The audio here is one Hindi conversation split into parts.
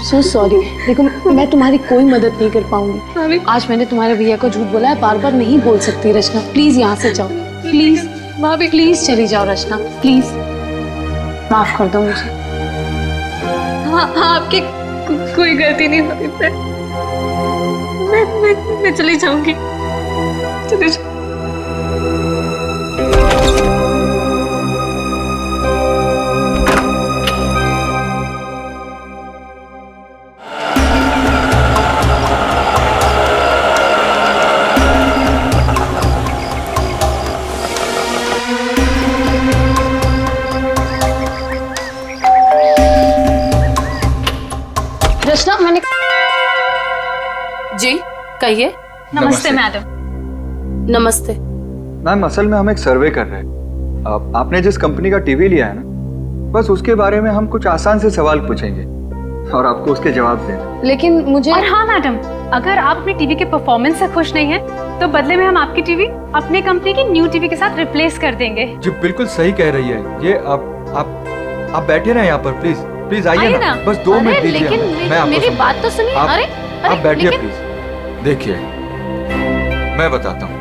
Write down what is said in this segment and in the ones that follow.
So sorry. देखो मैं तुम्हारी कोई मदद नहीं कर पाऊंगी। आज मैंने तुम्हारे भैया को झूठ बोला है, बार बार नहीं बोल सकती रचना। प्लीज यहाँ से जाओ, प्लीज भाभी, प्लीज चली जाओ रचना, प्लीज माफ कर दो मुझे। हाँ आपकी कोई गलती नहीं हुई। मैं चली जाऊंगी, चली जाऊंगी। रचना मैंने जी कहिए। नमस्ते मैडम। नमस्ते। मैम असल में हम एक सर्वे कर रहे हैं। आपने जिस कंपनी का टीवी लिया है ना, बस उसके बारे में हम कुछ आसान से सवाल पूछेंगे और आपको उसके जवाब देना। लेकिन मुझे और हाँ मैडम, अगर आप अपनी टीवी के परफॉर्मेंस से खुश नहीं हैं, तो बदले में हम आपकी टीवी अपने कंपनी की न्यू टीवी के साथ रिप्लेस कर देंगे। जी बिल्कुल सही कह रही है ये। आप बैठे ना यहाँ पर, प्लीज प्लीज आइए ना, बस 2 मिनट दीजिए। लेकिन मेरी बात तो सुनिए। अरे आप बैठिए प्लीज। देखिए मैं बताता हूँ,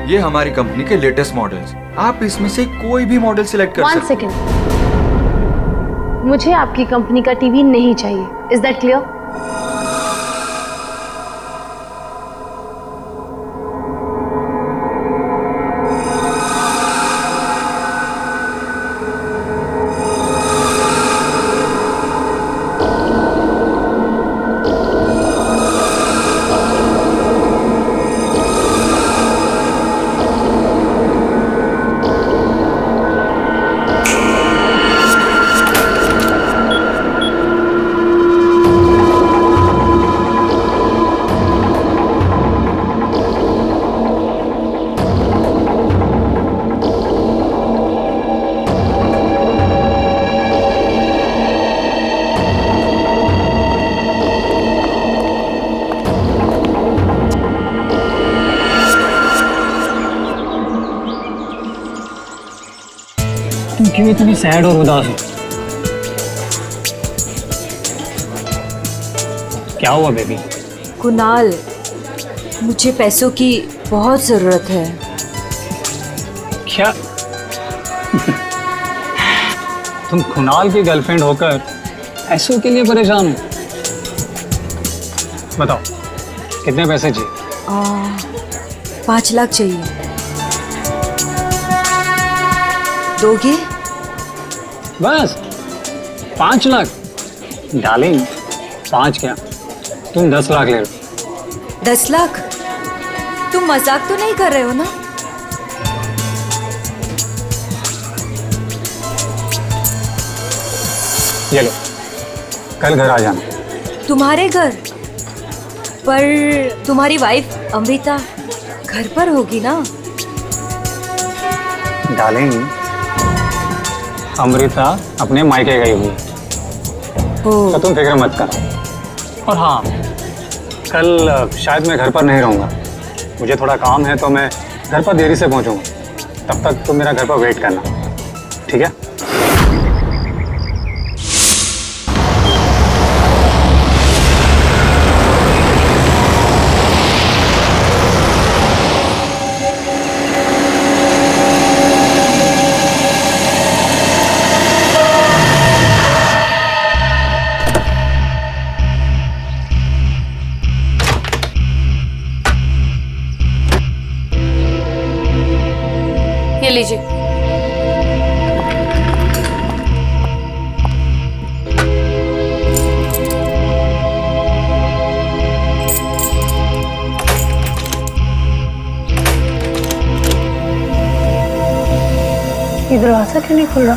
ये हमारी कंपनी के लेटेस्ट मॉडल्स। आप इसमें से कोई भी मॉडल सिलेक्ट कर सकते हैं। 1 सेकेंड, मुझे आपकी कंपनी का टीवी नहीं चाहिए। Is that clear? तुम क्यों इतनी सैड और उदास हो? क्या हुआ बेबी? कुणाल, मुझे पैसों की बहुत जरूरत है। क्या? तुम कुणाल की गर्लफ्रेंड होकर पैसों के लिए परेशान हो? बताओ कितने पैसे चाहिए? 5 लाख चाहिए। दोगे? बस 5 लाख? डार्लिंग 5 क्या, तुम 10 लाख ले लो। 10 लाख? तुम मजाक तो नहीं कर रहे हो ना? ये लो, कल घर आ जाना। तुम्हारे घर? पर तुम्हारी वाइफ अमृता घर पर होगी ना? डार्लिंग अमृता अपने मायके गई हुई है, तो तुम फिक्र मत करो। और हाँ, कल शायद मैं घर पर नहीं रहूँगा, मुझे थोड़ा काम है, तो मैं घर पर देरी से पहुँचूँगा। तब तक तुम मेरा घर पर वेट करना, ठीक है? ये लीजिए। ये दरवाजा क्यों नहीं खुल रहा?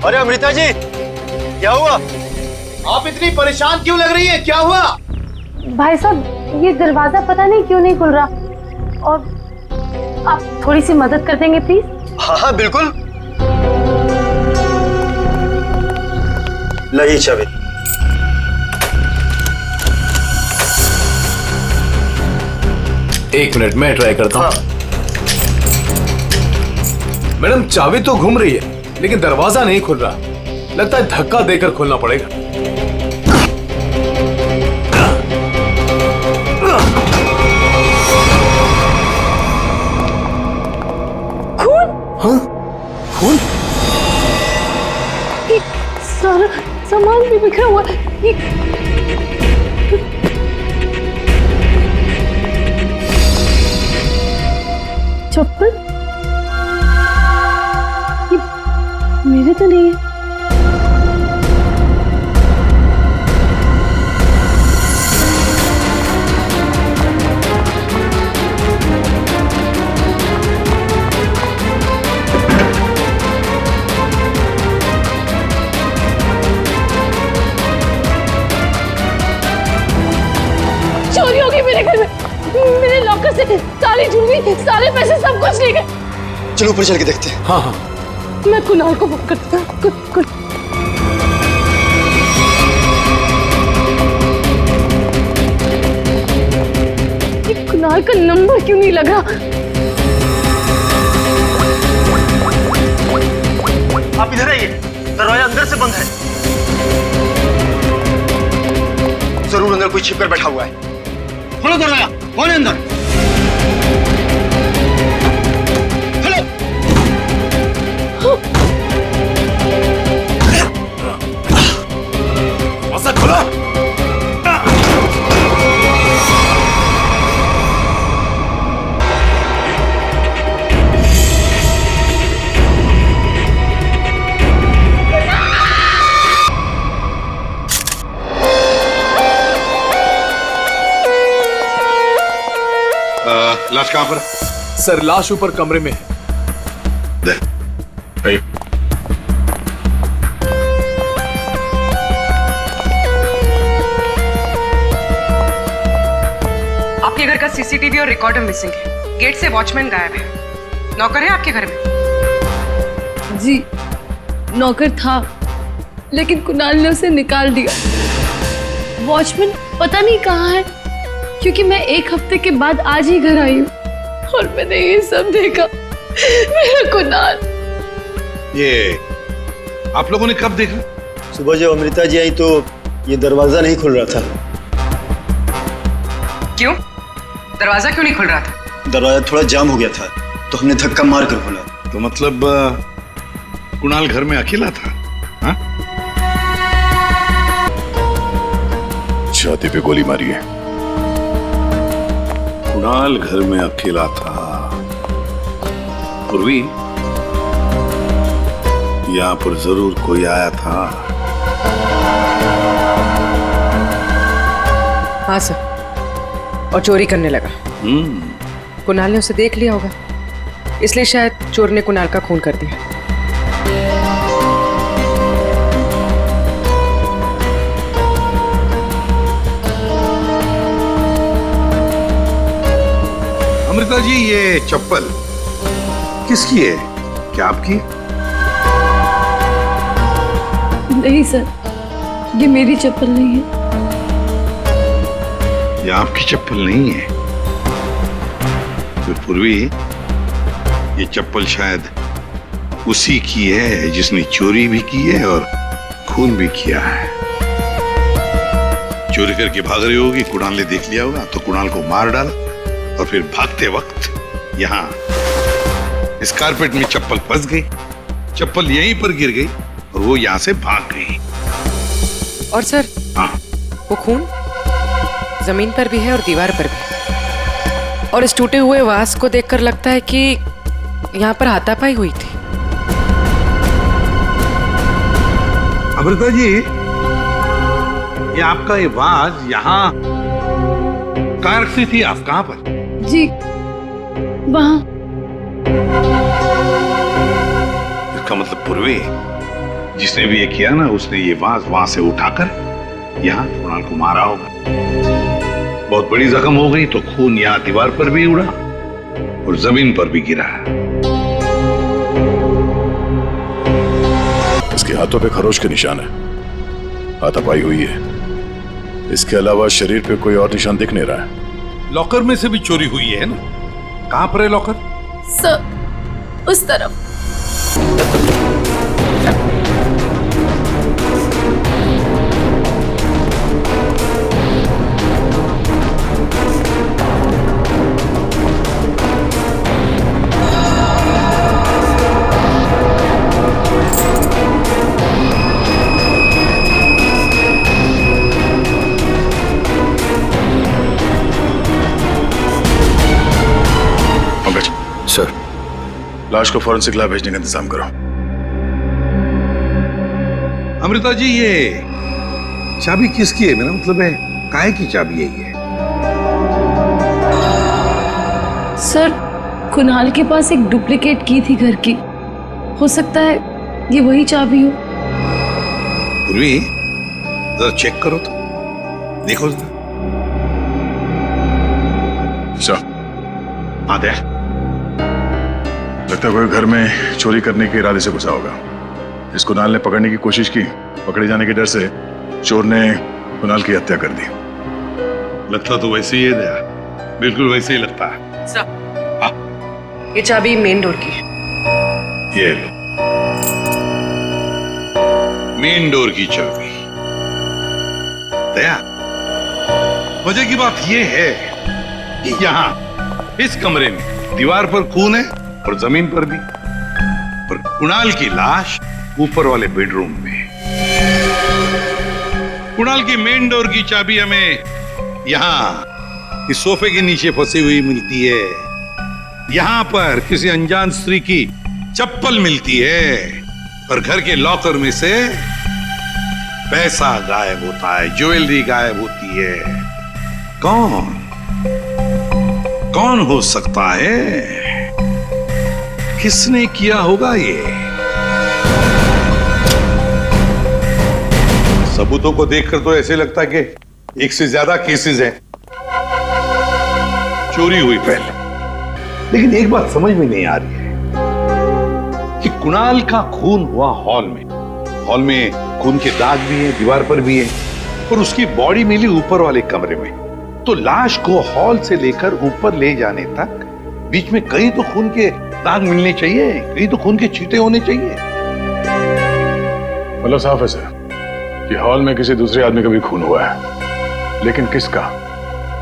अरे अमृता जी, क्या हुआ? आप इतनी परेशान क्यों लग रही है? क्या हुआ? भाई साहब, ये दरवाजा पता नहीं क्यों नहीं खुल रहा, और आप थोड़ी सी मदद कर देंगे प्लीज? हाँ हाँ बिल्कुल। लाई चाबी। एक मिनट मैं ट्राई करता हूँ। मैडम चाबी तो घूम रही है लेकिन दरवाजा नहीं खुल रहा। लगता है धक्का देकर खोलना पड़ेगा। हाँ? खून? सारा सामान भी बिखरा हुआ है। चप्पल ये मेरे तो नहीं है। चोरी हो गई मेरे घर में। मेरे लॉकर से सारी ज्वेलरी, सारे पैसे, सब कुछ ले गए। चलो ऊपर चल के देखते हैं। हाँ हाँ। मैं कुणाल को बुक करता हूँ। ये कुणाल का नंबर क्यों नहीं लगा? आप इधर आइए, दरवाजा अंदर से बंद है। जरूर अंदर कोई छिपकर बैठा हुआ है। खोलो दरवाजा, कौन है अंदर? खोलो। ऐसा खोलो। लाश कहाँ पर? सर लाश ऊपर कमरे में है। आपके घर का सीसीटीवी और रिकॉर्डर मिसिंग है। गेट से वॉचमैन गायब है। नौकर है आपके घर में? जी नौकर था, लेकिन कुणाल ने उसे निकाल दिया। वॉचमैन पता नहीं कहाँ है, क्योंकि मैं एक हफ्ते के बाद आज ही घर आई हूँ और मैंने ये सब देखा। मेरा कुणाल। ये आप लोगों ने कब देखा? सुबह जब अमृता जी आई तो ये दरवाजा नहीं खुल रहा था। क्यों? दरवाजा क्यों नहीं खुल रहा था? दरवाजा थोड़ा जाम हो गया था तो हमने धक्का मार कर खोला। तो मतलब कुणाल घर में अकेला था? हाँ? छाती पे गोली मारी है। कुणाल घर में अकेला था। पूर्वी, यहाँ पर जरूर कोई आया था। हाँ सर, और चोरी करने लगा। कुणाल ने उसे देख लिया होगा, इसलिए शायद चोर ने कुणाल का खून कर दिया। अमृता जी, ये चप्पल किसकी है? क्या आपकी? नहीं सर, ये मेरी चप्पल नहीं है। ये आपकी चप्पल नहीं है? तो पूर्वी, ये चप्पल शायद उसी की है जिसने चोरी भी की है और खून भी किया है। चोरी करके भाग रही होगी, कुणाल ने देख लिया होगा तो कुणाल को मार डाला और फिर भागते वक्त यहाँ इस कारपेट में चप्पल फंस गई। चप्पल यहीं पर गिर गई और वो यहाँ से भाग गई। और सर, हाँ, वो खून जमीन पर भी है और दीवार पर भी। और इस टूटे हुए वास को देखकर लगता है कि यहाँ पर हाथापाई हुई थी। अमृता जी, ये आपका ये वाज यहाँ कहाँ रखती थी आप? कहाँ पर? जी वहाँ। इसका मतलब पूर्वी, जिसने भी ये किया ना, उसने ये वाज वहां से उठाकर यहाँ कुणाल को मारा होगा। बहुत बड़ी जख्म हो गई तो खून यहाँ दीवार पर भी उड़ा और जमीन पर भी गिरा। इसके हाथों पे खरोच के निशान है, हाथापाई हुई है। इसके अलावा शरीर पे कोई और निशान दिख नहीं रहा है। लॉकर में से भी चोरी हुई है ना? कहां पर है लॉकर? सर उस तरफ। सर, लाश को फॉरेंसिक लैब भेजने का इंतजाम करो। अमृता जी, ये चाबी किसकी है? मेरा मतलब है काहे की चाबी है ये? सर, कुणाल के पास एक डुप्लीकेट की थी घर की। हो सकता है ये वही चाबी हो। पूर्वी, जरा चेक करो तो, देखो जरा। सर, हाँ दे। लगता है कोई घर में चोरी करने के इरादे से घुसा होगा। इस कुणाल ने पकड़ने की कोशिश की, पकड़े जाने के डर से चोर ने कुणाल की हत्या कर दी। लगता तो वैसे ही है दया, बिल्कुल वैसे ही लगता है। सर, ये चाबी मेन डोर की। ये लो, मेन डोर की चाबी। दया, मजे की बात ये है कि यहाँ इस कमरे में दीवार पर खून है और जमीन पर भी, और कुणाल की लाश ऊपर वाले बेडरूम में। कुणाल की मेन डोर की चाबी हमें यहाँ इस सोफे के नीचे फंसी हुई मिलती है। यहाँ पर किसी अनजान स्त्री की चप्पल मिलती है, और घर के लॉकर में से पैसा गायब होता है, ज्वेलरी गायब होती है। कौन हो सकता है? किसने किया होगा ये? सबूतों को देखकर तो ऐसे लगता है कि एक से ज्यादा केसेस हैं। चोरी हुई पहले, लेकिन एक बात समझ में नहीं आ रही है कि कुणाल का खून हुआ हॉल में। हॉल में खून के दाग भी हैं, दीवार पर भी है, और उसकी बॉडी मिली ऊपर वाले कमरे में। तो लाश को हॉल से लेकर ऊपर ले जाने तक बीच में कहीं तो खून के दाग मिलने चाहिए, कहीं तो खून के छींटे होने चाहिए। मतलब साफ है सर कि हॉल में किसी दूसरे आदमी का भी खून हुआ है, लेकिन किसका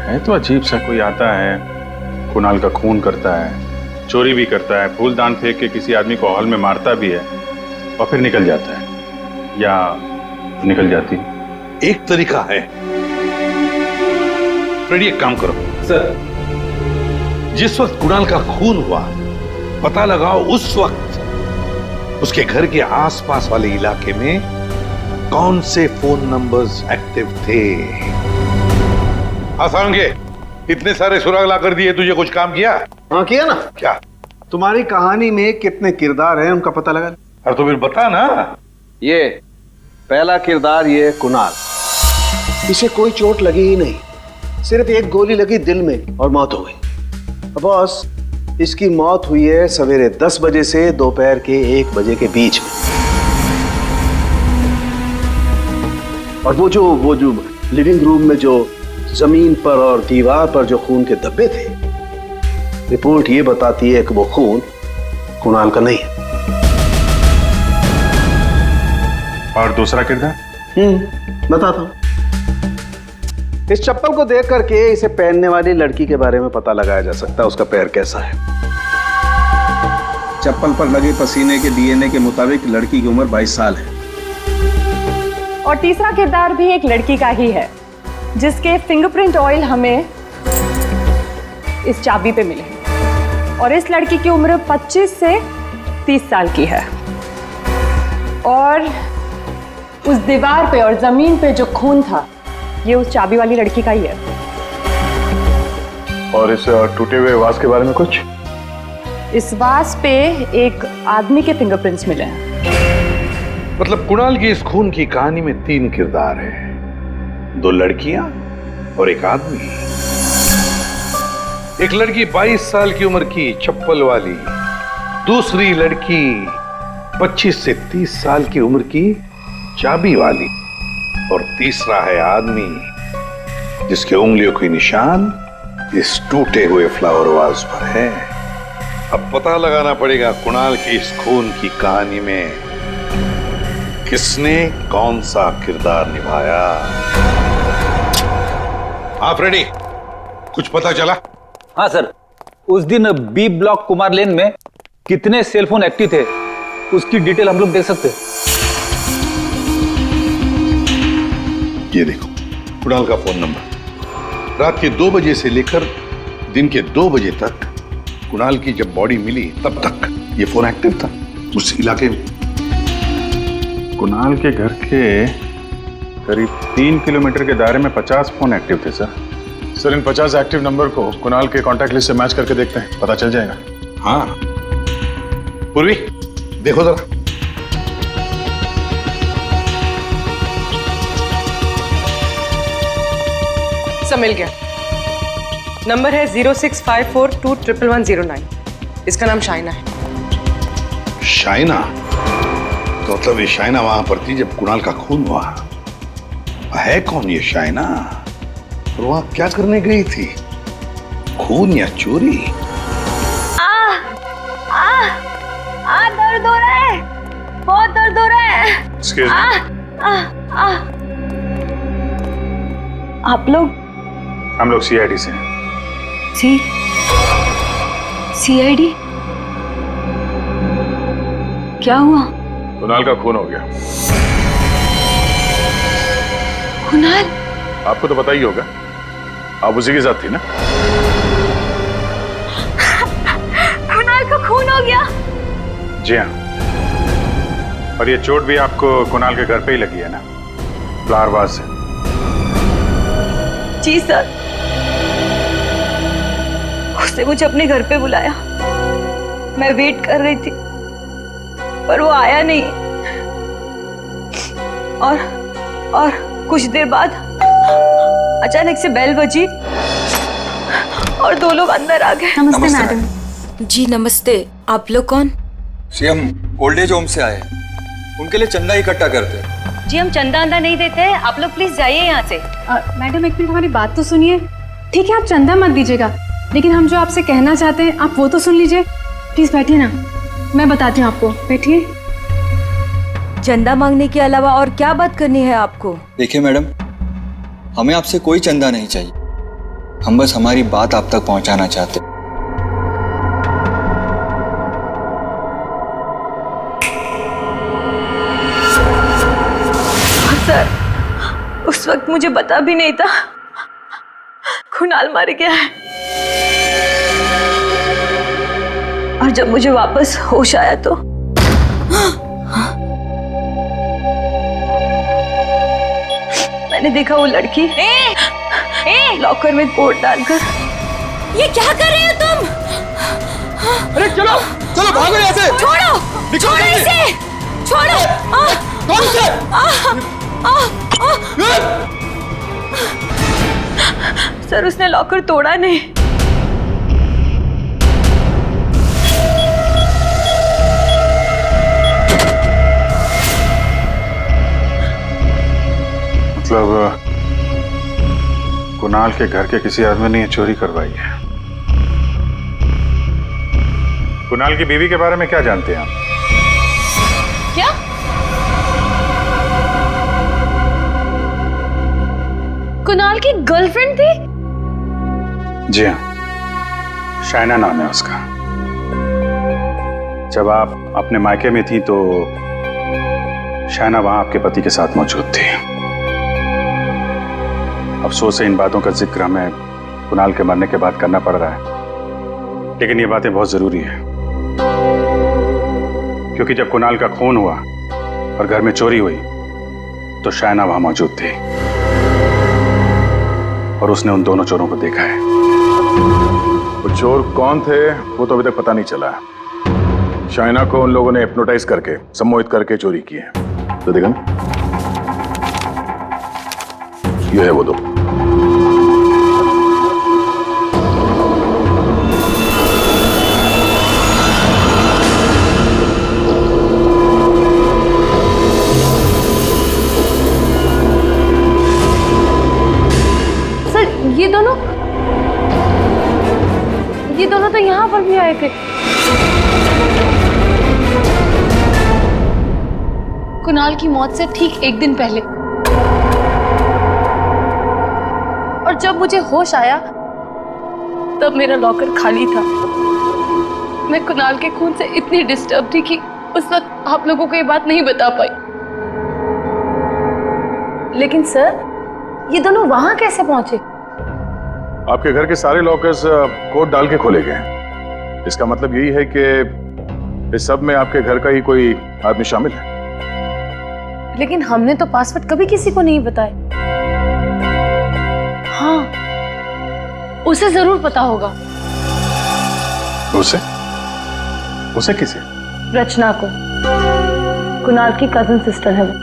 है? तो अजीब सा कोई आता है, कुणाल का खून करता है, चोरी भी करता है, फूलदान फेंक के किसी आदमी को हॉल में मारता भी है, और फिर निकल जाता है या निकल जाती। एक तरीका है, फ्रेडी, एक काम करो सर, जिस वक्त कुणाल का खून हुआ पता लगाओ उस वक्त उसके घर के आसपास वाले इलाके में कौन से फोन नंबर्स एक्टिव थे। आसान के इतने सारे सुराग ला कर दिए, तुझे कुछ काम किया? हाँ किया ना। क्या? तुम्हारी कहानी में कितने किरदार हैं उनका पता लगा। अरे तो फिर बता ना। ये पहला किरदार, ये कुणाल। इसे कोई चोट लगी ही नहीं, सिर्फ एक गोली लगी दिल में और मौत हो गई। बॉस, इसकी मौत हुई है सवेरे 10 बजे से दोपहर के 1 बजे के बीच में। और वो जो लिविंग रूम में जो जमीन पर और दीवार पर जो खून के धब्बे थे, रिपोर्ट ये बताती है कि वो खून कुणाल का नहीं है। और दूसरा किरदार? बताता हूं। इस चप्पल को देख करके इसे पहनने वाली लड़की के बारे में पता लगाया जा सकता है, उसका पैर कैसा है। चप्पल पर लगे पसीने के डीएनए के मुताबिक लड़की की उम्र 22 साल है। और तीसरा किरदार भी एक लड़की का ही है, जिसके फिंगरप्रिंट ऑयल हमें इस चाबी पे मिले, और इस लड़की की उम्र 25 से 30 साल की है। और उस दीवार पे और जमीन पे जो खून था, ये उस चाबी वाली लड़की का ही है। और इस टूटे हुए वास के बारे में कुछ? इस वास पे एक आदमी के फिंगरप्रिंट्स मिले हैं। मतलब कुणाल की इस खून की कहानी में 3 किरदार हैं, 2 लड़कियां और एक आदमी। एक लड़की 22 साल की उम्र की चप्पल वाली, दूसरी लड़की 25 से 30 साल की उम्र की चाबी वाली, और तीसरा है आदमी जिसके उंगलियों के निशान इस टूटे हुए फ्लावर वाज पर है। अब पता लगाना पड़ेगा कुणाल की इस खून की कहानी में किसने कौन सा किरदार निभाया। आप रेडी? कुछ पता चला? हाँ सर, उस दिन बी ब्लॉक कुमार लेन में कितने सेलफोन एक्टिव थे उसकी डिटेल हम लोग दे सकते हैं। ये देखो कुणाल का फोन नंबर। रात के 2 बजे से लेकर दिन के 2 बजे तक कुणाल की जब बॉडी मिली तब तक ये फोन एक्टिव था उस इलाके में। कुणाल के घर के करीब 3 किलोमीटर के दायरे में 50 फोन एक्टिव थे सर। सर इन 50 एक्टिव नंबर को कुणाल के कॉन्टैक्ट लिस्ट से मैच करके देखते हैं, पता चल जाएगा। हाँ पूर्वी देखो जरा। सब मिल गया। नंबर है 0654211109। इसका नाम शाइना है। शाइना? तो मतलब ये शाइना वहां पर थी जब कुणाल का खून हुआ। है कौन ये शाइना और वहां क्या करने गई थी? खून या चोरी? दर्द हो रहा है, बहुत दर्द हो रहा है। Excuse me? आप लोग? हम लोग सीआईडी से हैं। सीआईडी? क्या हुआ? कुणाल का खून हो गया। कुणाल? आपको तो पता ही होगा, आप उसी के साथ थी ना? कुणाल का खून हो गया। जी हाँ, और ये चोट भी आपको कुणाल के घर पे ही लगी है ना, फ्लावरवाज से? जी सर, उसने मुझे अपने घर पे बुलाया। मैं वेट कर रही थी पर वो आया नहीं। और कुछ देर बाद अचानक से बेल बजी और 2 लोग अंदर आ गए। नमस्ते मैडम। जी नमस्ते। आप लोग कौन? जी हम ओल्ड एज होम से आए, उनके लिए चंदा इकट्ठा करते हैं। जी हम चंदा अंदा नहीं देते हैं, आप लोग प्लीज जाइए यहाँ से। मैडम एक मिनट हमारी बात तो सुनिए। ठीक है आप चंदा मत दीजिएगा, लेकिन हम जो आपसे कहना चाहते हैं आप वो तो सुन लीजिए। प्लीज बैठिए ना, मैं बताती हूँ आपको। बैठिए। चंदा मांगने के अलावा और क्या बात करनी है आपको? देखिए मैडम, हमें आपसे कोई चंदा नहीं चाहिए, हम बस हमारी बात आप तक पहुंचाना चाहते हैं। सर उस वक्त मुझे पता भी नहीं था कुणाल मर गया है। और जब मुझे वापस होश आया तो मैंने देखा वो लड़की लॉकर में कोट डालकर। ये क्या कर रहे हो तुम? अरे चलो चलो भागो यहाँ से। छोड़ो, छोड़ो इसे, छोड़ो। कौन से? सर उसने लॉकर तोड़ा नहीं। मतलब कुणाल के घर के किसी आदमी ने ये चोरी करवाई है। कुणाल की बीवी के बारे में क्या जानते हैं आप? क्या? कुणाल की गर्लफ्रेंड थी? जी हाँ, शाइना नाम है उसका। जब आप अपने मायके में थी तो शाइना वहां आपके पति के साथ मौजूद थी। अफसोस है इन बातों का जिक्र हमें कुणाल के मरने के बाद करना पड़ रहा है, लेकिन ये बातें बहुत जरूरी है क्योंकि जब कुणाल का खून हुआ और घर में चोरी हुई तो शाइना वहां मौजूद थी और उसने उन दोनों चोरों को देखा है। वो चोर कौन थे वो तो अभी तक पता नहीं चला है। शाइना को उन लोगों ने हिप्नोटाइज करके, सम्मोहित करके चोरी की है। तो देखा ना, ये है वो दो। सर ये दोनों यहाँ पर भी आए थे। कुणाल की मौत से ठीक एक दिन पहले। और जब मुझे होश आया तब मेरा लॉकर खाली था। मैं कुणाल के खून से इतनी डिस्टर्ब थी कि उस वक्त आप लोगों को ये बात नहीं बता पाई। लेकिन सर, ये दोनों वहां कैसे पहुंचे? आपके घर के सारे लॉकर्स कोड डाल के खोले गए। इसका मतलब यही है कि इस सब में आपके घर का ही कोई आदमी शामिल है। लेकिन हमने तो पासवर्ड कभी किसी को नहीं बताया। हाँ, उसे जरूर पता होगा। उसे किसे? रचना को। कुणाल की कजन सिस्टर है वो।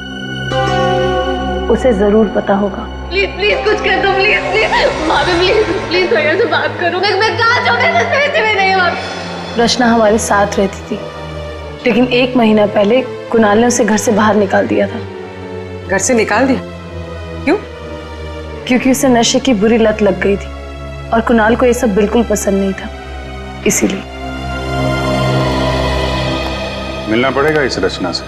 उसे जरूर पता होगा। प्लीज प्लीज कुछ कर दो, प्लीज प्लीज भाभी, प्लीज प्लीज भैया से बात करो। मैं कहाँ जाऊँ? मैं पैसे में नहीं हूँ। रचना हमारे साथ रहती थी, लेकिन 1 महीना पहले कुणाल ने उसे घर से बाहर निकाल दिया था। घर से निकाल दिया? क्यों? क्योंकि उसे नशे की बुरी लत लग गई थी और कुणाल को ये सब बिल्कुल पसंद नहीं था, इसीलिए। मिलना पड़ेगा इस रचना से।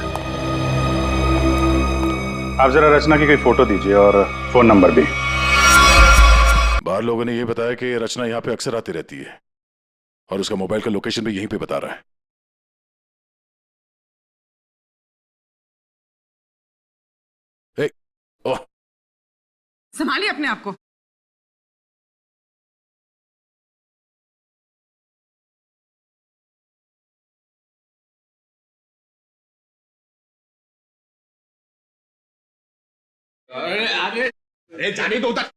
आप जरा रचना की कोई फोटो दीजिए और फोन नंबर भी। बाहर लोगों ने यह बताया कि रचना यहाँ पे अक्सर आती रहती है और उसका मोबाइल का लोकेशन भी यहीं पे बता रहा है। ओह, संभालिए अपने आप को। अरे जाने दो उधर।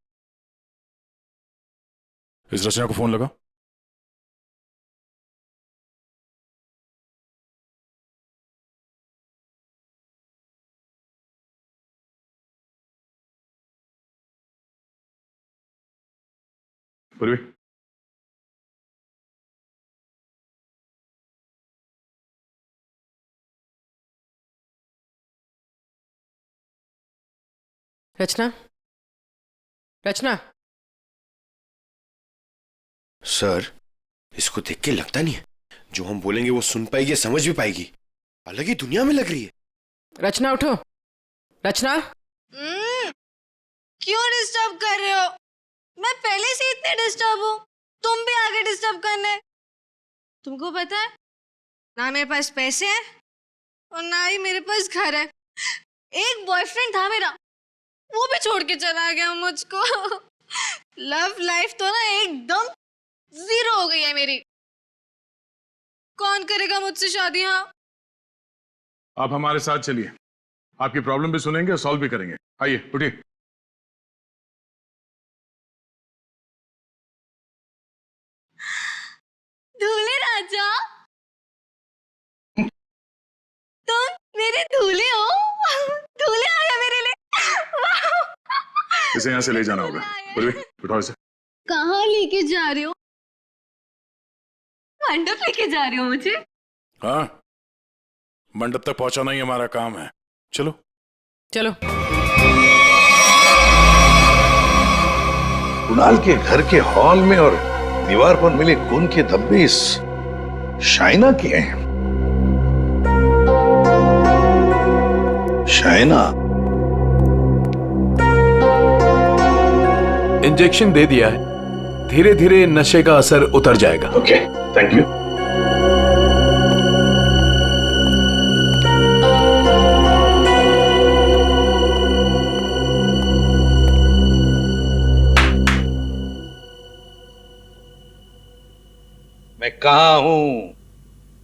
इस रचना को फोन लगा। पूर्वी, रचना, रचना। सर, इसको देख के लगता नहीं है जो हम बोलेंगे वो सुन पाएगी, समझ भी पाएगी। अलग ही दुनिया में लग रही है। रचना उठो। रचना। क्यों डिस्टर्ब कर रहे हो? मैं पहले से इतने डिस्टर्ब हूँ, तुम भी आगे डिस्टर्ब करने। तुमको पता है ना मेरे पास पैसे हैं और ना ही मेरे पास घर है। एक बॉयफ्रेंड था मेरा, वो भी छोड़ के चला गया मुझको। लव लाइफ तो ना एकदम 0 हो गई है मेरी। कौन करेगा मुझसे शादी? हाँ, आप हमारे साथ चलिए, आपकी प्रॉब्लम भी सुनेंगे और सॉल्व भी करेंगे। आइए उठिए। दूल्हे राजा, तुम मेरे दूल्हे हो। दूल्हे आया मेरे लिए। इसे यहाँ से ले जाना होगा। पूर्वी, उठाओ इसे। कहाँ लेके जा रहे हो? मंडप लेके जा रहे हो मुझे? हाँ, मंडप तक पहुंचाना ही हमारा काम है। चलो चलो। कुणाल के घर के हॉल में और दीवार पर मिले खून के धब्बे इस शाइना के हैं। शाइना, इंजेक्शन दे दिया है, धीरे धीरे नशे का असर उतर जाएगा। Okay, thank you. मैं कहाँ हूं?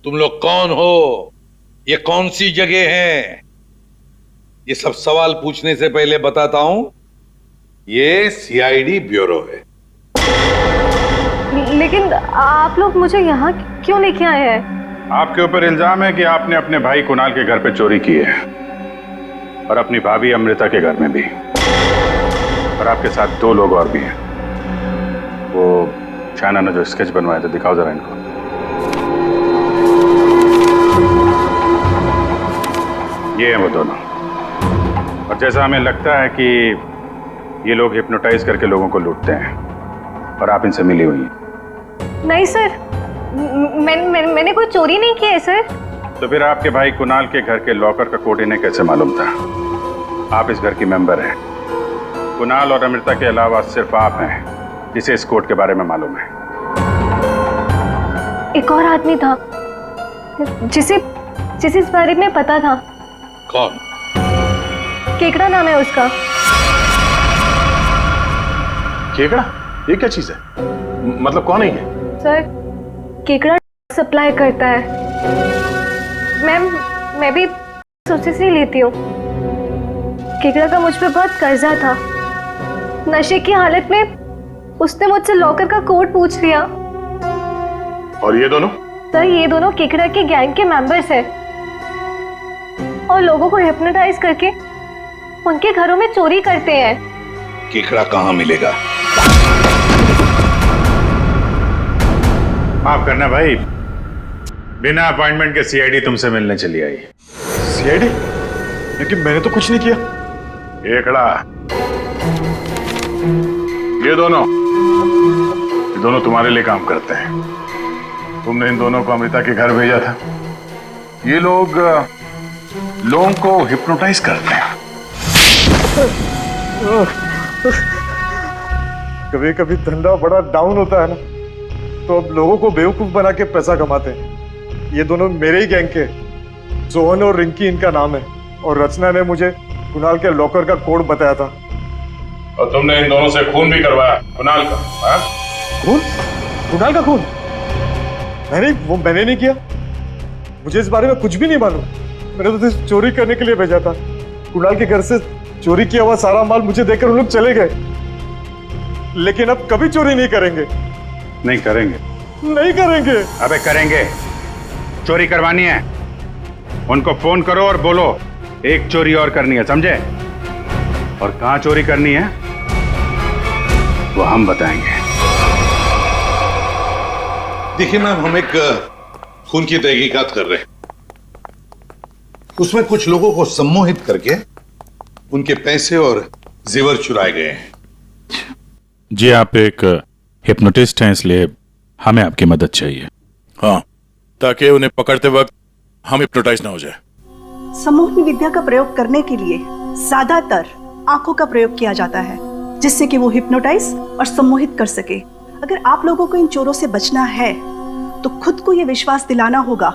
तुम लोग कौन हो? ये कौन सी जगह है? ये सब सवाल पूछने से पहले बताता हूं, ये सीआईडी ब्यूरो है। लेकिन आप लोग मुझे यहाँ क्यों लेके आए हैं? आपके ऊपर इल्जाम है कि आपने अपने भाई कुणाल के घर पे चोरी की है और अपनी भाभी अमृता के घर में भी, और आपके साथ 2 लोग और भी हैं। वो शाइना ने जो स्केच बनवाए थे, दिखाओ जरा इनको। ये हैं वो दोनों। और जैसा हमें लगता है कि ये लोग हिप्नोटाइज करके लोगों को लूटते हैं और आप इनसे मिली हुई हैं। नहीं सर, मैंने कोई चोरी नहीं की है सर। तो फिर आपके भाई कुणाल के घर के लॉकर का कोड इन्हें कैसे मालूम था? आप इस घर की मेंबर हैं। कुणाल और अमृता के अलावा सिर्फ आप हैं जिसे इस कोड के बारे में मालूम है। एक और आदमी था जिसे इस बारे में पता था। कौन? केकड़ा नाम है उसका। केकड़ा? ये क्या चीज है? मतलब कौन है ये? सर, केकड़ा सप्लाई करता है। मैं भी उसी से लेती हूँ। केकड़ा का मुझ पे बहुत कर्जा था। नशे की हालत में उसने मुझसे लॉकर का कोड पूछ लिया। और ये दोनों? सर, ये दोनों केकड़ा के गैंग के मेंबर्स हैं और लोगों को हिप्नोटाइज करके उनके घरों में चोरी करते हैं। केकड़ा कहाँ मिलेगा? माफ करना भाई, बिना अपॉइंटमेंट के सीआईडी तुमसे मिलने चली आई। सीआईडी? लेकिन मैंने तो कुछ नहीं किया। केकड़ा, ये दोनों तुम्हारे लिए काम करते हैं। तुमने इन दोनों को अमृता के घर भेजा था। ये लोग लोगों को हिप्नोटाइज करते हैं। कभी कभी धंधा बड़ा डाउन होता है ना, तो अब लोगों को बेवकूफ बना के पैसा कमाते हैं। ये दोनों मेरे ही गैंग के, सोहन और रिंकी इनका नाम है, और रचना ने मुझे कुणाल के लॉकर का कोड बताया था। और तुमने इन दोनों से खून भी करवाया कुणाल का? हाँ? खून? कुणाल का खून? मैंने नहीं किया। मुझे इस बारे में कुछ भी नहीं मालूम। मैंने तो सिर्फ चोरी करने के लिए भेजा था। कुणाल के घर से चोरी किया हुआ सारा माल मुझे देकर उन लोग चले गए। लेकिन अब कभी चोरी नहीं करेंगे। नहीं करेंगे? नहीं करेंगे। अबे करेंगे। चोरी करवानी है, उनको फोन करो और बोलो एक चोरी और करनी है, समझे? और कहां चोरी करनी है वो हम बताएंगे। देखिए मैम, हम एक खून की तहकीकात कर रहे हैं। उसमें कुछ लोगों को सम्मोहित करके उनके पैसे और जेवर चुराए गए हैं। जी, आप एक हिप्नोटिस्ट हैं, इसलिए हमें आपकी मदद चाहिए। हाँ, ताकि उन्हें पकड़ते वक्त हम हिप्नोटाइज ना हो जाए। सम्मोहन विद्या का प्रयोग करने के लिए ज्यादातर आंखों का प्रयोग किया जाता है, जिससे कि वो हिप्नोटाइज और सम्मोहित कर सके। अगर आप लोगों को इन चोरों से बचना है तो खुद को ये विश्वास दिलाना होगा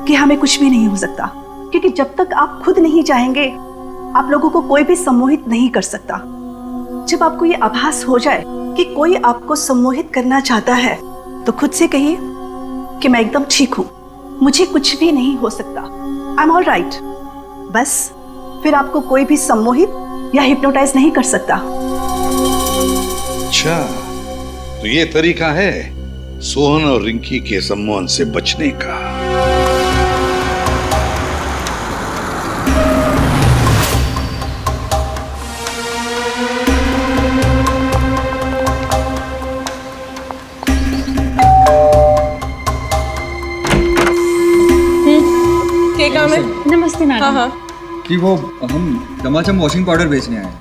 कि हमें कुछ भी नहीं हो सकता, क्योंकि जब तक आप खुद नहीं चाहेंगे आप लोगों को कोई भी सम्मोहित नहीं कर सकता। जब आपको ये आभास हो जाए कि कोई आपको सम्मोहित करना चाहता है तो खुद से कहिए कि मैं एकदम ठीक हूं, मुझे कुछ भी नहीं हो सकता, आई एम ऑल राइट। बस फिर आपको कोई भी सम्मोहित या हिप्नोटाइज नहीं कर सकता। अच्छा, तो ये तरीका है सोहन और रिंकी के सम्मोहन से बचने का। क्या काम है? नमस्ते मैडम। हाँ हाँ, कि वो हम चमाचम वॉशिंग पाउडर बेचने आए हैं।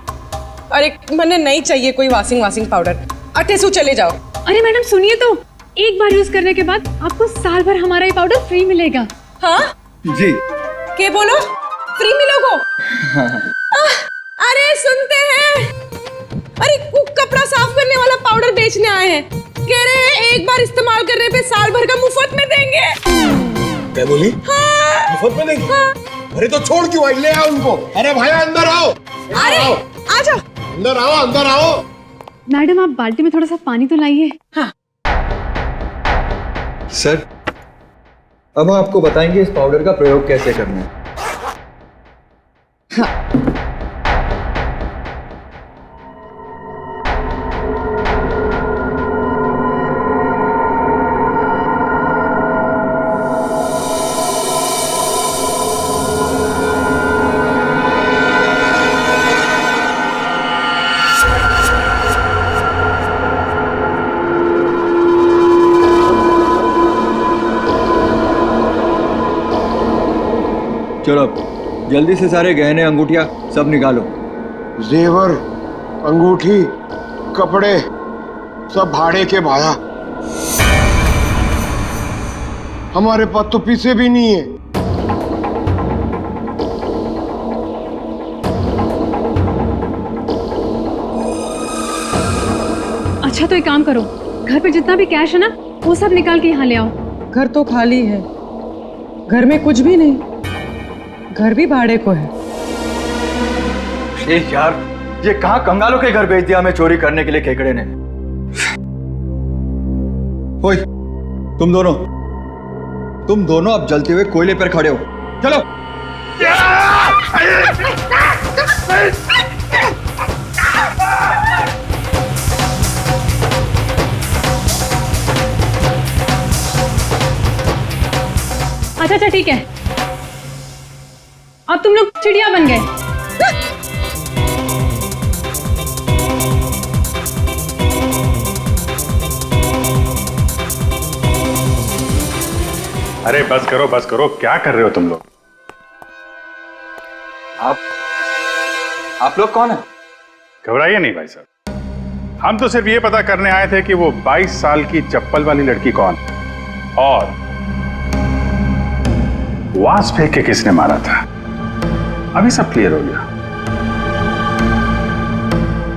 अरे मैंने नहीं चाहिए कोई वॉशिंग पाउडर। अटेसू चले जाओ। अरे मैडम सुनिए तो, एक बार यूज करने के बाद आपको साल भर हमारा ये पाउडर फ्री मिलेगा। हाँ जी। के बोलो फ्री मिलोगो? अरे सुनते हैं, अरे कपड़ा साफ करने वाला पाउडर बेचने आए हैं, कह रहे हैं एक बार इस्तेमाल करने पे साल भर का मुफ्त में देंगे। क्या बोली? हाँ। मुफ्त में देंगे? हाँ। अरे तो छोड़ क्यों आई? ले आओ उनको। अरे भाई अंदर आओ। अरे आ जाओ। अंदर आओ, अंदर आओ। मैडम आप बाल्टी में थोड़ा सा पानी तो लाइए। हाँ। सर, अब हम आपको बताएंगे इस पाउडर का प्रयोग कैसे करना है। चलो जल्दी से सारे गहने अंगूठियां सब निकालो। जेवर, अंगूठी, कपड़े सब भाड़े के भाया। हमारे पास तो पैसे भी नहीं है। अच्छा तो एक काम करो, घर पे जितना भी कैश है ना वो सब निकाल के यहाँ ले आओ। घर तो खाली है, घर में कुछ भी नहीं, घर भी भाड़े को है। यार, ये कहाँ कंगालों के घर भेज दिया हमें चोरी करने के लिए केकड़े ने। ओए, तुम दोनों अब जलते हुए कोयले पर खड़े हो, चलो। अच्छा ठीक है, अब तुम लोग चिड़िया बन गए। अरे बस करो, क्या कर रहे हो तुम लोग? आप लोग कौन है? घबराइए नहीं भाई साहब, हम तो सिर्फ ये पता करने आए थे कि वो 22 साल की चप्पल वाली लड़की कौन और वास फेंक के किसने मारा था। अभी सब क्लियर हो गया।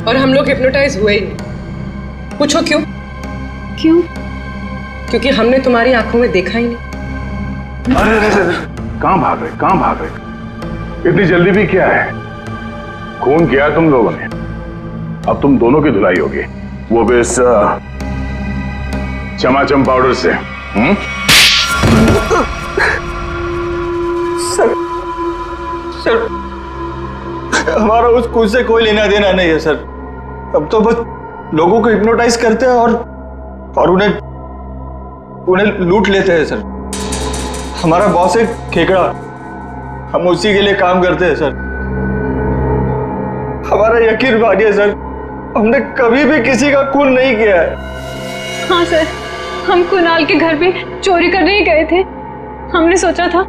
और हम लोग हिप्नोटाइज हुए ही नहीं। पूछो क्यों? क्यों? क्योंकि हमने तुम्हारी आंखों में देखा ही नहीं। अरे कहां भाग रहे? इतनी जल्दी भी क्या है? खून किया तुम लोगों ने, अब तुम दोनों की धुलाई होगी, वो भी इस चमाचम पाउडर से। सर, हमारा उस खून से कोई लेना देना नहीं है सर। अब तो बस लोगों को हिप्नोटाइज करते हैं और उन्हें लूट लेते हैं सर। हमारा बॉस है खेकड़ा, हम उसी के लिए काम करते हैं सर। हमारा यकीन मानिए सर, हमने कभी भी किसी का खून नहीं किया है। हाँ सर, हम कुणाल के घर पे चोरी करने ही गए थे। हमने सोचा था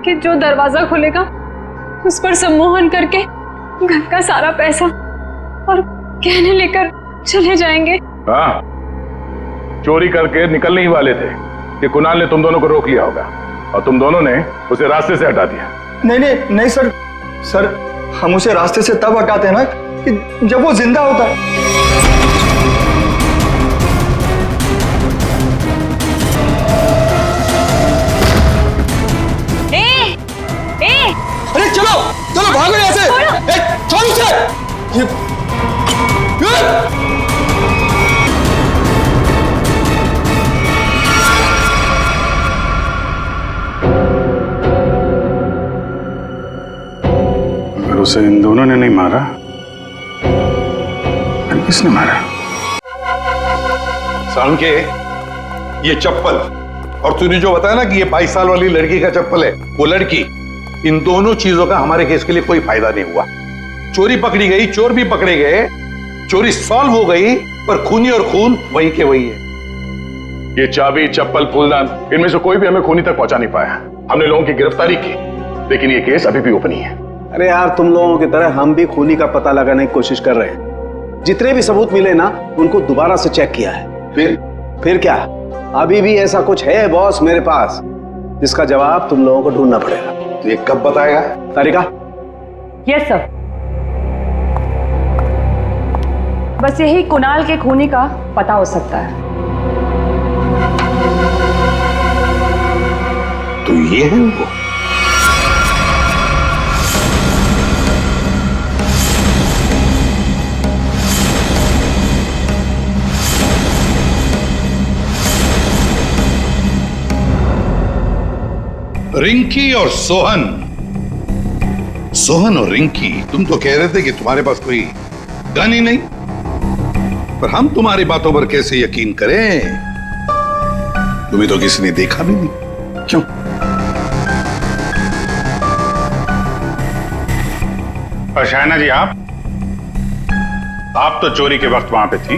कि जो दरवाजा खुलेगा उस पर सम्मोहन करके घर का सारा पैसा और गहने लेकर चले जाएंगे। हाँ, चोरी करके निकलने ही वाले थे कि कुणाल ने तुम दोनों को रोक लिया होगा और तुम दोनों ने उसे रास्ते से हटा दिया। नहीं सर, हम उसे रास्ते से तब हटाते हैं ना कि जब वो जिंदा होता है। अरे चलो भागो यहाँ से, छोड़ उसे। अगर उसे इन दोनों ने नहीं मारा फिर किसने मारा? सालम के ये चप्पल और तूने जो बताया ना कि ये 22 साल वाली लड़की का चप्पल है, वो लड़की, इन दोनों चीजों का हमारे केस के लिए कोई फायदा नहीं हुआ। चोरी पकड़ी गई, चोर भी पकड़े गए, चोरी सॉल्व हो गई, पर खूनी और खून वही के वही है। ये चाबी, चप्पल, फूलदान, इनमें से कोई भी हमें खूनी तक पहुंचा नहीं पाया। हमने लोगों की गिरफ्तारी की, लेकिन ये केस अभी भी ओपन ही है। अरे यार, तुम लोगों की तरह हम भी खूनी का पता लगाने की कोशिश कर रहे हैं। जितने भी सबूत मिले ना, उनको दोबारा से चेक किया है। फिर क्या? अभी भी ऐसा कुछ है बॉस मेरे पास जिसका जवाब तुम लोगों को ढूंढना पड़ेगा। तो ये कब बताएगा? तारिका? Yes sir. बस यही कुणाल के खूनी का पता हो सकता है। तो ये है वो। रिंकी और सोहन और रिंकी, तुम तो कह रहे थे कि तुम्हारे पास कोई गन ही नहीं, पर हम तुम्हारी बातों पर कैसे यकीन करें? तुम्हें तो किसी ने देखा भी नहीं। क्यों? और शायना जी, आप तो चोरी के वक्त वहां पे थी,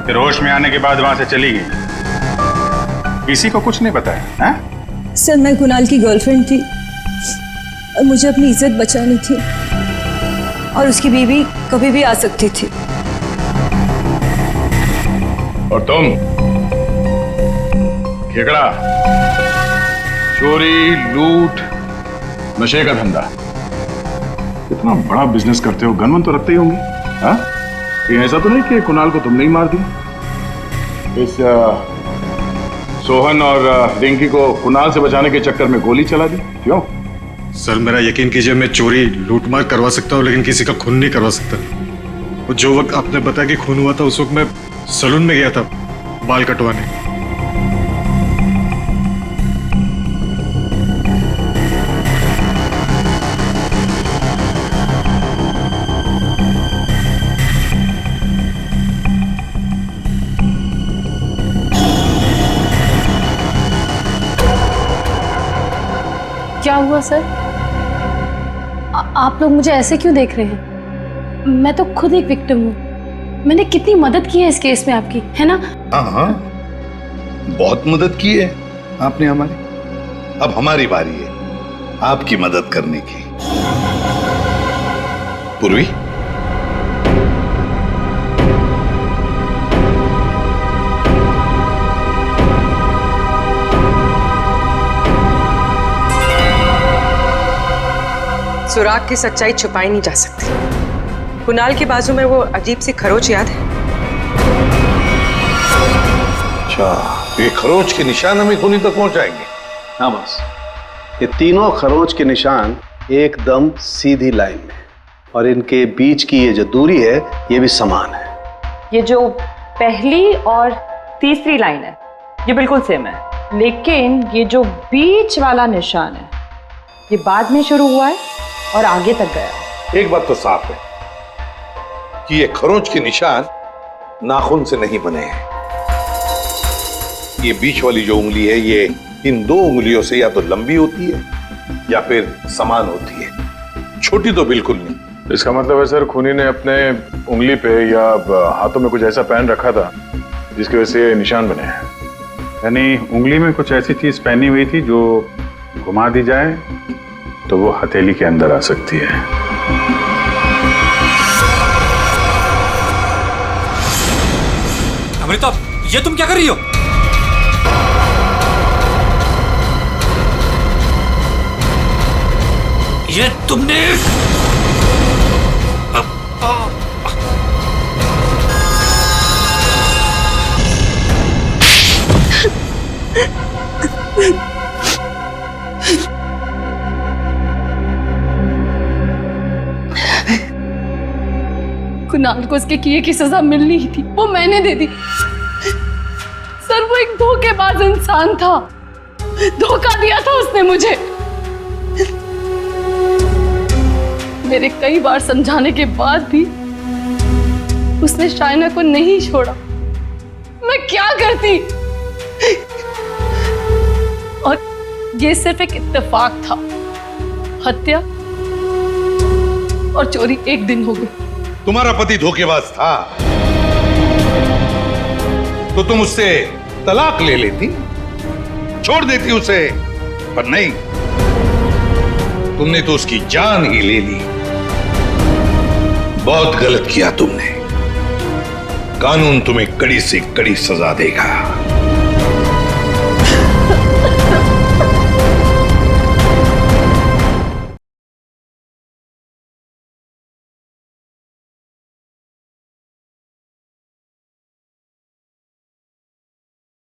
फिर होश में आने के बाद वहां से चली गई, किसी को कुछ नहीं बताया? हैं? सर, मैं कुणाल की गर्लफ्रेंड थी और मुझे अपनी इज्जत बचानी थी, और उसकी बीवी कभी भी आ सकती थी। और तुम केकड़ा, चोरी, लूट, नशे का धंधा, इतना बड़ा बिजनेस करते हो, गन तो रखते ही होंगे। हाँ, ये ऐसा तो नहीं कि कुणाल को तुमने ही मार दिया? इस सोहन और रिंकी को कुणाल से बचाने के चक्कर में गोली चला दी, क्यों? सर मेरा यकीन कीजिए, मैं चोरी लूटमार करवा सकता हूँ लेकिन किसी का खून नहीं करवा सकता। वो जो वक्त आपने बताया कि खून हुआ था उस वक्त मैं सैलून में गया था बाल कटवाने। क्या हुआ सर? आप लोग मुझे ऐसे क्यों देख रहे हैं? मैं तो खुद एक विक्टिम हूँ। मैंने कितनी मदद की है इस केस में आपकी, है ना? हाँ, बहुत मदद की है आपने हमारी। अब हमारी बारी है आपकी मदद करने की। पूर्वी, सुराग की सच्चाई छुपाई नहीं जा सकती। कुणाल के बाजू में वो अजीब सी खरोच याद है? अच्छा, ये खरोच के निशान हमें खूनी तक पहुंचाएंगे? हाँ बस, ये तीनों खरोच के निशान एकदम सीधी लाइन में, और इनके बीच की ये जो दूरी है ये भी समान है। ये जो पहली और तीसरी लाइन है ये बिल्कुल सेम है, लेकिन ये जो बीच वाला निशान है ये बाद में शुरू हुआ है और आगे तक गया। एक बात तो साफ है कि ये खरोंच के निशान नाखून से नहीं बने हैं। ये बीच वाली जो उंगली है ये इन दो उंगलियों से या तो लंबी होती है या फिर समान होती है, छोटी तो बिल्कुल नहीं। इसका मतलब है सर, खूनी ने अपने उंगली पे या हाथों में कुछ ऐसा पहन रखा था जिसकी वजह से निशान बने हैं। यानी उंगली में कुछ ऐसी चीज पहनी हुई थी जो घुमा दी जाए तो वो हथेली के अंदर आ सकती है। अमृता, ये तुम क्या कर रही हो? ये तुमने कुणाल को उसके किए की सजा मिलनी ही थी, वो मैंने दे दी। सर वो एक धोखेबाज इंसान था, धोखा दिया था उसने मुझे। मेरे कई बार समझाने के बाद भी उसने शाइना को नहीं छोड़ा। मैं क्या करती? और ये सिर्फ एक इत्तेफाक था। हत्या और चोरी एक दिन हो गई। तुम्हारा पति धोखेबाज था तो तुम उससे तलाक ले लेती, छोड़ देती उसे, पर नहीं, तुमने तो उसकी जान ही ले ली। बहुत गलत किया तुमने। कानून तुम्हें कड़ी से कड़ी सजा देगा।